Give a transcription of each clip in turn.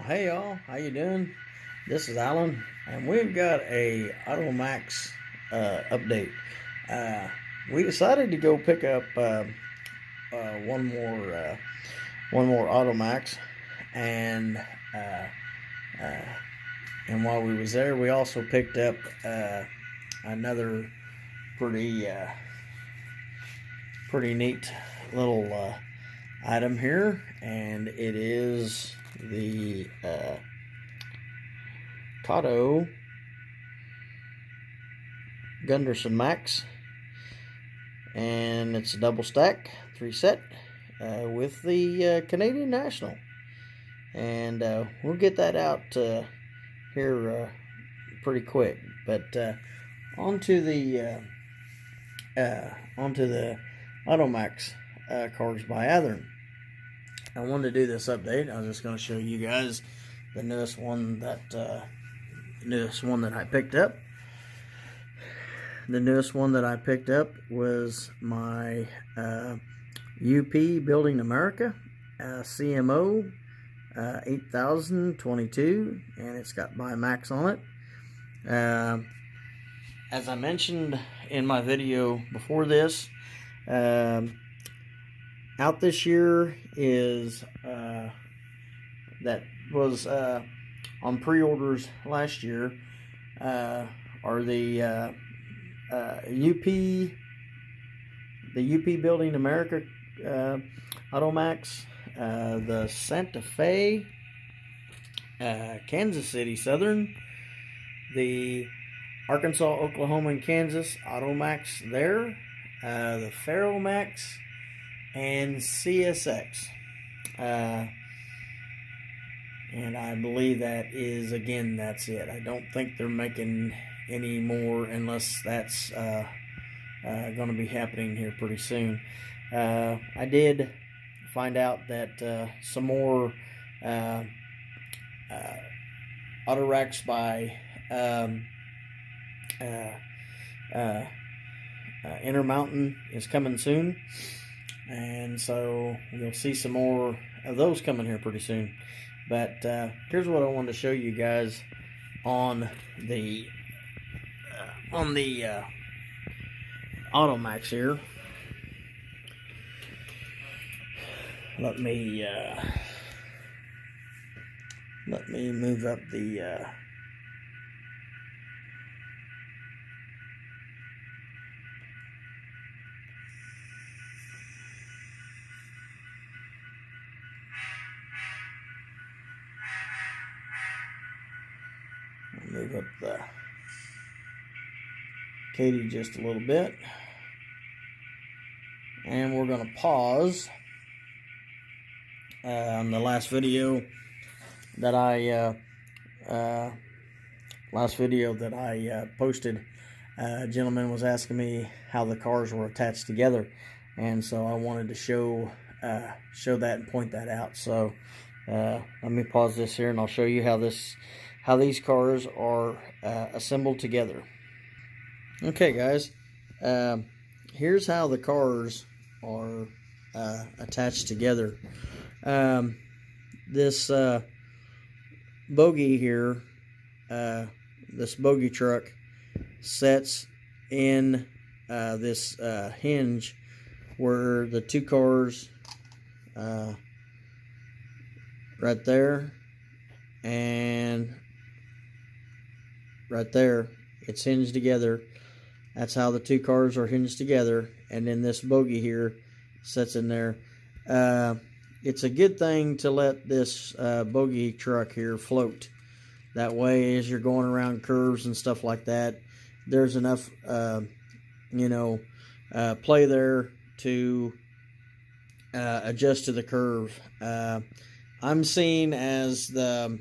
Hey y'all, how you doing? This is Alan, and we've got a AutoMax update. Uh, we decided to go pick up one more AutoMax, and uh, uh, and while we was there, we also picked up another pretty pretty neat little item here, and it is the Kato Gunderson Max, and it's a double stack 3 set with the Canadian National, and we'll get that out here pretty quick. But onto the AutoMax cars by Athearn. I wanted to do this update. I was just going to show you guys the newest one that I picked up. The newest one that I picked up was my UP Building America CMO 8022, and it's got by Max on it. As I mentioned in my video before this, out this year is that was on pre-orders last year are the UP Building America AutoMax, the Santa Fe, Kansas City Southern, the Arkansas, Oklahoma, and Kansas AutoMax there, the Ferromax, and CSX. And I believe that's it. I don't think they're making any more unless that's going to be happening here pretty soon. I did find out that some more auto racks by Intermountain is coming soon, and so you'll see some more of those coming here pretty soon. But here's what I wanted to show you guys on the AutoMax here. Let me move up the move up the Katie just a little bit, and we're going to pause on the last video that I posted. A gentleman was asking me how the cars were attached together, and so I wanted to show that and point that out. So let me pause this here, and I'll show you how these cars are assembled together. Okay, guys, here's how the cars are attached together. This bogie here, this bogie truck sets in this hinge where the two cars right there and right there, it's hinged together. That's how the two cars are hinged together, and then this bogie here sits in there. It's a good thing to let this bogie truck here float. That way, as you're going around curves and stuff like that, there's enough play there to adjust to the curve. I'm seeing as the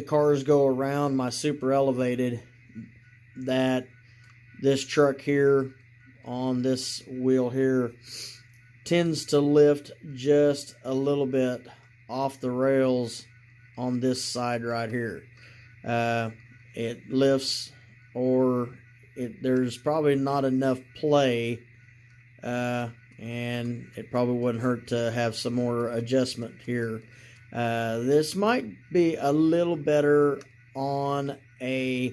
cars go around my super elevated, that this truck here on this wheel here tends to lift just a little bit off the rails on this side right here. It lifts, or there's probably not enough play, and and it probably wouldn't hurt to have some more adjustment here. This might be a little better on a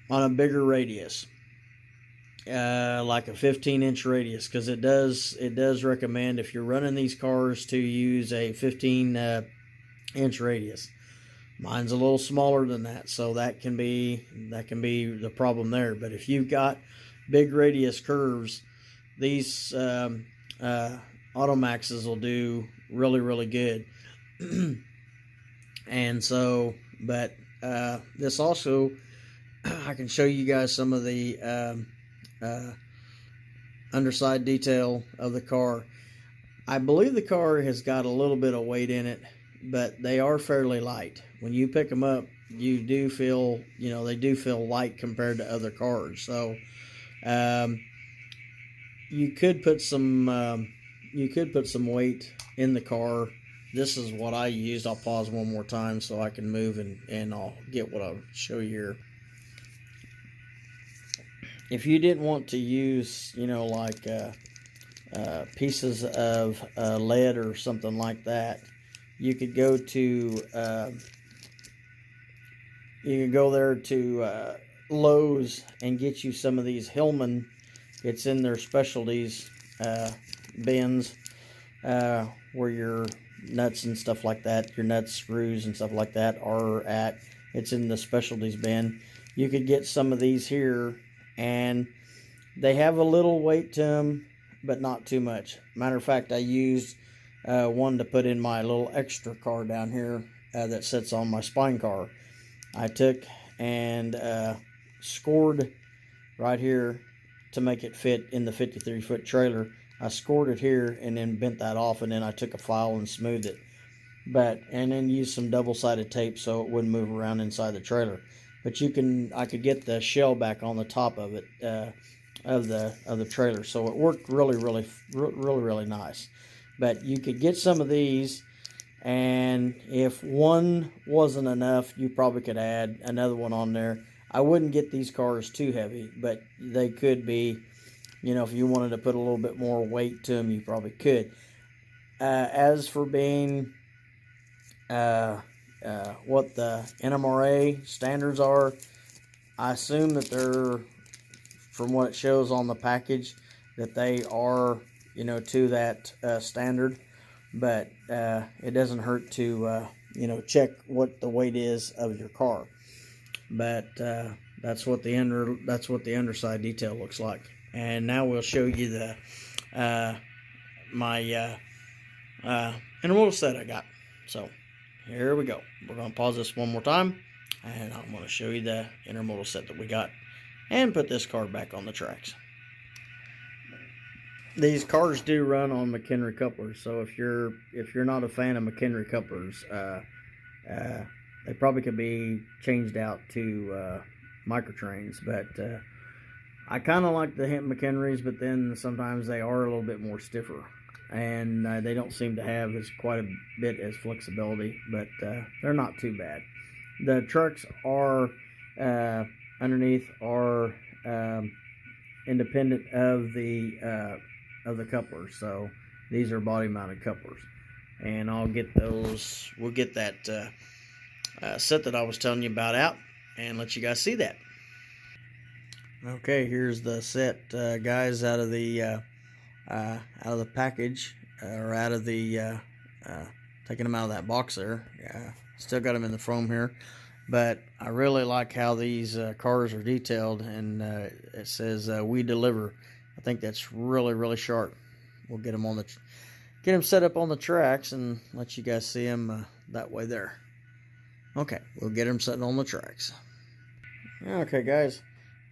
bigger radius, like a 15-inch radius, because it does recommend, if you're running these cars, to use a 15-inch radius. Mine's a little smaller than that, so that can be the problem there. But if you've got big radius curves, these Automaxes will do really good. And so, but this also, I can show you guys some of the underside detail of the car. I believe the car has got a little bit of weight in it, but they are fairly light. When you pick them up, you do feel, they do feel light compared to other cars. So you could put some weight in the car. This is what I used. I'll pause one more time so I can move and I'll get what I'll show you here. If you didn't want to use, like pieces of lead or something like that, you could go to there to Lowe's and get you some of these Hillman. It's in their specialties bins, where your nuts and stuff like that, your nuts, screws and stuff like that are at. It's in the specialties bin. You could get some of these here, and they have a little weight to them, but not too much. Matter of fact, I used one to put in my little extra car down here that sits on my spine car. I took and scored right here to make it fit in the 53-foot trailer. I scored it here and then bent that off, and then I took a file and smoothed it. And then used some double-sided tape so it wouldn't move around inside the trailer. But I could get the shell back on the top of it, of the trailer. So it worked really nice. But you could get some of these, and if one wasn't enough, you probably could add another one on there. I wouldn't get these cars too heavy, but they could be, if you wanted to put a little bit more weight to them, you probably could. As for being what the NMRA standards are, I assume that they're, from what it shows on the package, that they are, to that standard. But it doesn't hurt to, check what the weight is of your car. But that's what the underside detail looks like. And now we'll show you the my intermodal set I got. So here we go. We're going to pause this one more time, and I'm going to show you the intermodal set that we got and put this car back on the tracks. These cars do run on McHenry couplers, so if you're not a fan of McHenry couplers, they probably could be changed out to microtrains. But I kind of like the McHenrys, but then sometimes they are a little bit more stiffer, and they don't seem to have quite a bit as flexibility, but they're not too bad. The trucks are underneath are independent of the couplers, so these are body mounted couplers, and I'll get those. We'll get that set that I was telling you about out and let you guys see that. Okay, here's the set, guys, out of the package, or out of the taking them out of that box there. Still got them in the foam here, but I really like how these cars are detailed, and it says "We deliver." I think that's really sharp. We'll get them set up on the tracks and let you guys see them that way there. Okay, we'll get them set on the tracks. Okay, guys,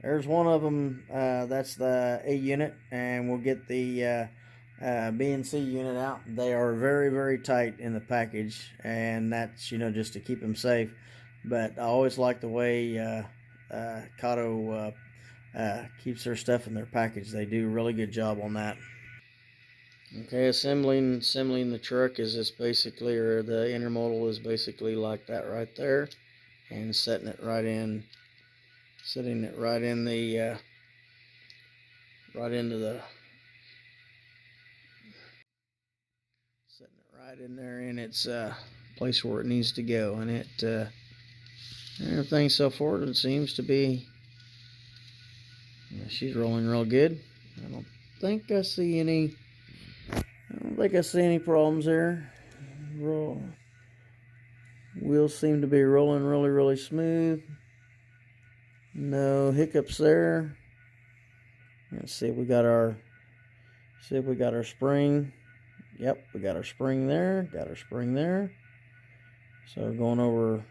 there's one of them. That's the A unit, and we'll get the B and C unit out. They are very tight in the package, and that's just to keep them safe. But I always like the way Kato keeps their stuff in their package. They do a really good job on that. Okay, assembling the truck is just basically, or the intermodal is basically like that right there, and setting it right in the right into the Setting it right in there in its place where it needs to go, and it everything so far it seems to be. She's rolling real good. I don't think I see any. I don't think I see any problems there. Wheels seem to be rolling really smooth. No hiccups there. Let's see if we got our spring. Yep, we got our spring there. Got our spring there. So we're going over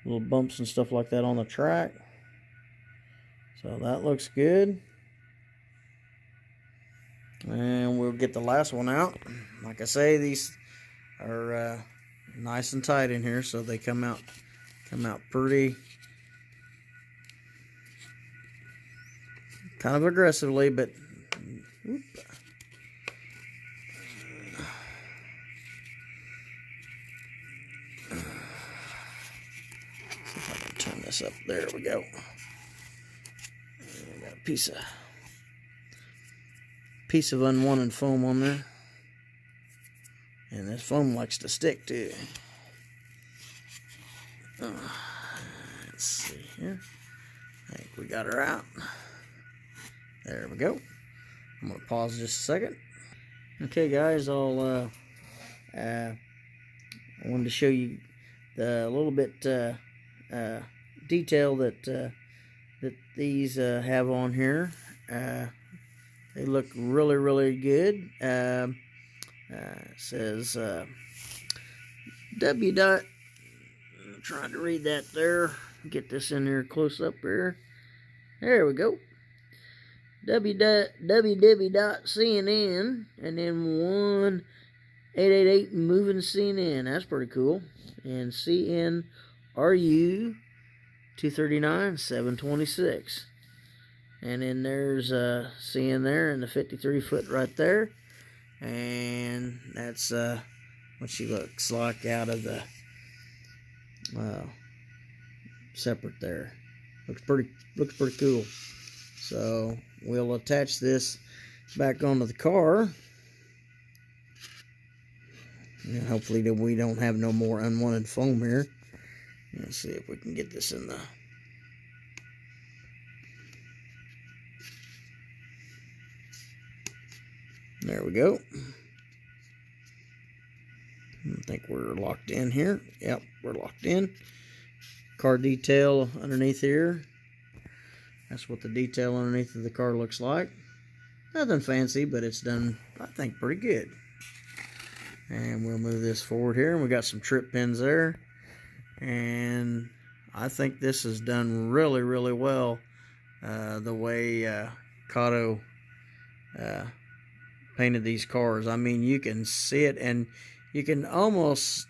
little bumps and stuff like that on the track. So that looks good. And we'll get the last one out. Like I say, these are nice and tight in here, so they come out pretty kind of aggressively, but whoop. See if I can turn this up. There we go. I got a piece of unwanted foam on there, and this foam likes to stick too. Let's see here. I think we got her out. There we go. I'm gonna pause just a second. Okay, guys, I wanted to show you the little bit detail that these have on here. They look really good. It says W dot. I'm trying to read that there. Get this in here close up here. There we go. www.cnn and then 1888 moving CNN. That's pretty cool. And CNRU 239 726. And then there's CN there and the 53 foot right there. And that's what she looks like out of the separate there. Looks pretty cool. So we'll attach this back onto the car, and hopefully that we don't have no more unwanted foam here. Let's see if we can get this in the. There we go. I think we're locked in here. Yep, we're locked in. Car detail underneath here. That's what the detail underneath of the car looks like. Nothing fancy, but it's done, I think, pretty good. And we'll move this forward here. And we got some trip pins there. And I think this is done really well. The way Cotto painted these cars. I mean, you can see it, and you can almost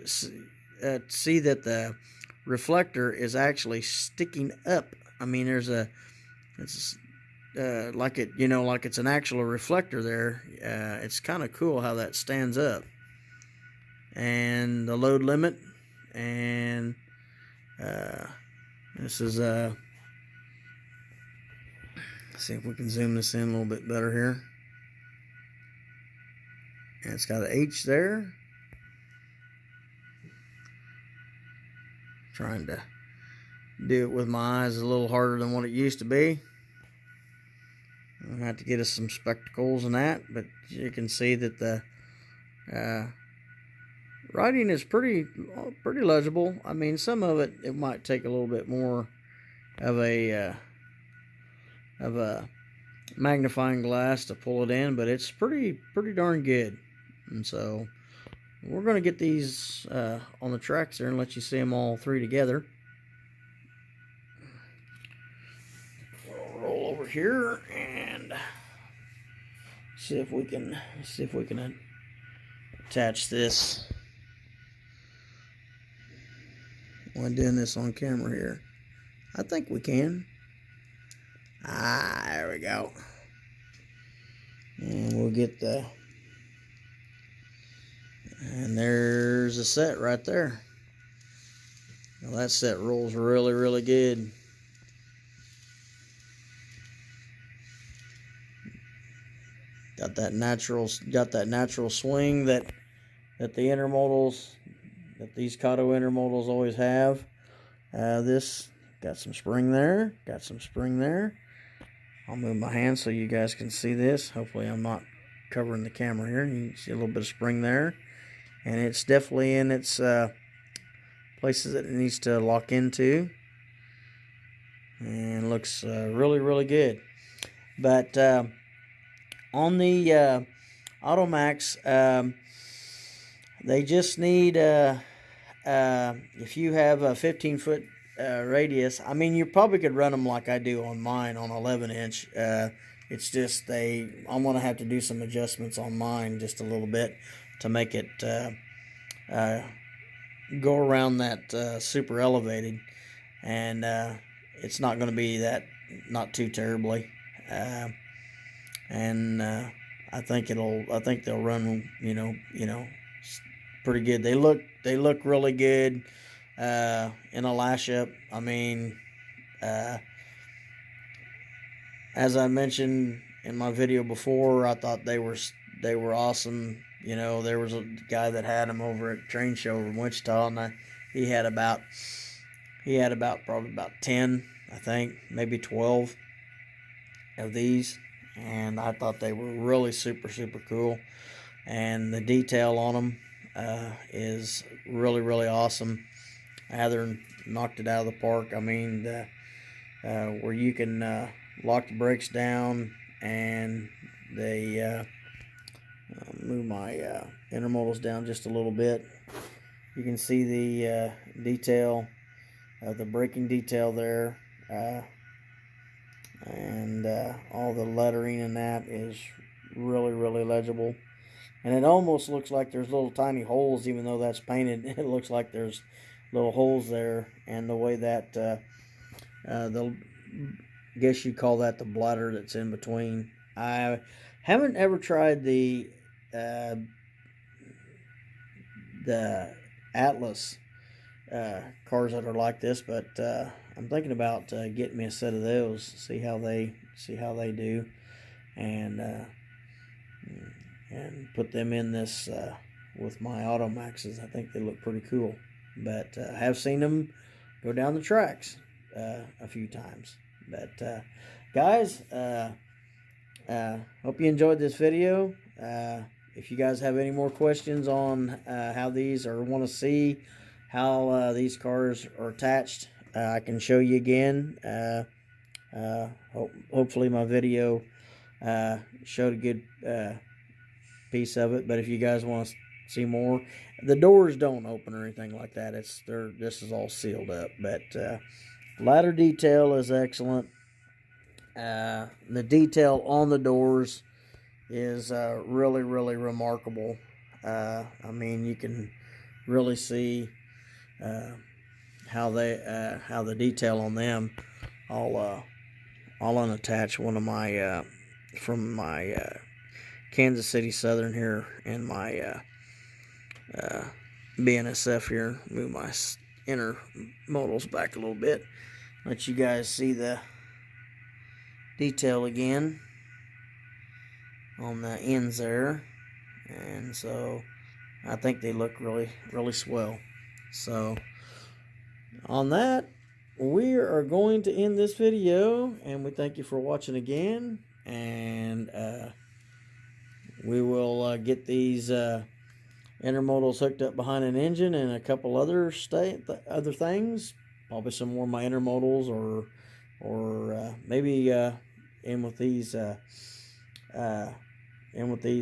see that the reflector is actually sticking up. I mean, it's like it, like it's an actual reflector there. It's kind of cool how that stands up. And the load limit, and this is let's see if we can zoom this in a little bit better here. And it's got an H there. Trying to do it with my eyes a little harder than what it used to be. I'm gonna have to get us some spectacles and that, but you can see that the writing is pretty legible. I mean, some of it might take a little bit more of a magnifying glass to pull it in, but it's pretty darn good. And so we're going to get these on the tracks there and let you see them all three together. We'll roll over here and see if we can attach this. While doing this on camera here, I think we can. There we go. And we'll get and there's a set right there. Well, that set rolls really good. Got that natural swing that the intermodals, that these Kato intermodals always have. This got some spring there. Got some spring there. I'll move my hand so you guys can see this. Hopefully I'm not covering the camera here. You can see a little bit of spring there. And it's definitely in its places that it needs to lock into. And looks really, really good. But on the Automax, they just need, if you have a 15-foot radius, I mean, you probably could run them like I do on mine on 11-inch. It's just I'm going to have to do some adjustments on mine just a little bit to make it go around that super elevated, and it's not going to be not too terribly, and I think they'll run pretty good. They look really good in a lash up. I mean, as I mentioned in my video before, I thought they were awesome. There was a guy that had them over at Train Show in Wichita, and he had probably about 10, I think, maybe 12 of these, and I thought they were really super, super cool. And the detail on them is really, really awesome. Athearn knocked it out of the park. I mean, where you can lock the brakes down, and they move my intermodals down just a little bit. You can see the detail, the braking detail there, and all the lettering in that is really, really legible. And it almost looks like there's little tiny holes, even though that's painted. It looks like there's little holes there, and the way that I guess you call that the bladder that's in between. I haven't ever tried the Atlas cars that are like this, but I'm thinking about getting me a set of those, see how they do, and put them in this with my Automaxes. I think they look pretty cool. But I have seen them go down the tracks a few times. But guys, hope you enjoyed this video. If you guys have any more questions on how these, or want to see how these cars are attached, I can show you again. Hopefully my video showed a good piece of it. But if you guys want to see more, the doors don't open or anything like that. This is all sealed up. But ladder detail is excellent. The detail on the doors is really, really remarkable. I mean, you can really see how the detail on them. I'll unattach one of my from my Kansas City Southern here, and my BNSF here. Move my inner modals back a little bit, let you guys see the detail again on the ends there. And so I think they look really, really swell. So on that, we are going to end this video, and we thank you for watching again, and we will get these intermodals hooked up behind an engine and a couple other things, probably some more of my intermodals, or maybe in with these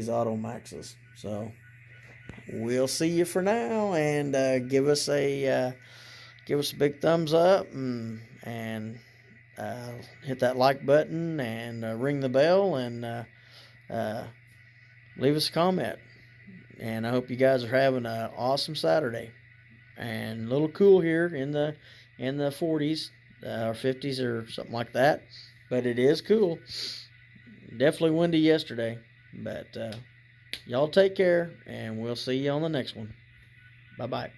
Automaxes. So we'll see you for now, and give us a big thumbs up, and hit that like button, and ring the bell, and leave us a comment. And I hope you guys are having an awesome Saturday, and a little cool here in the 40s or 50s or something like that, but it is cool. Definitely windy yesterday, but y'all take care, and we'll see you on the next one. Bye bye.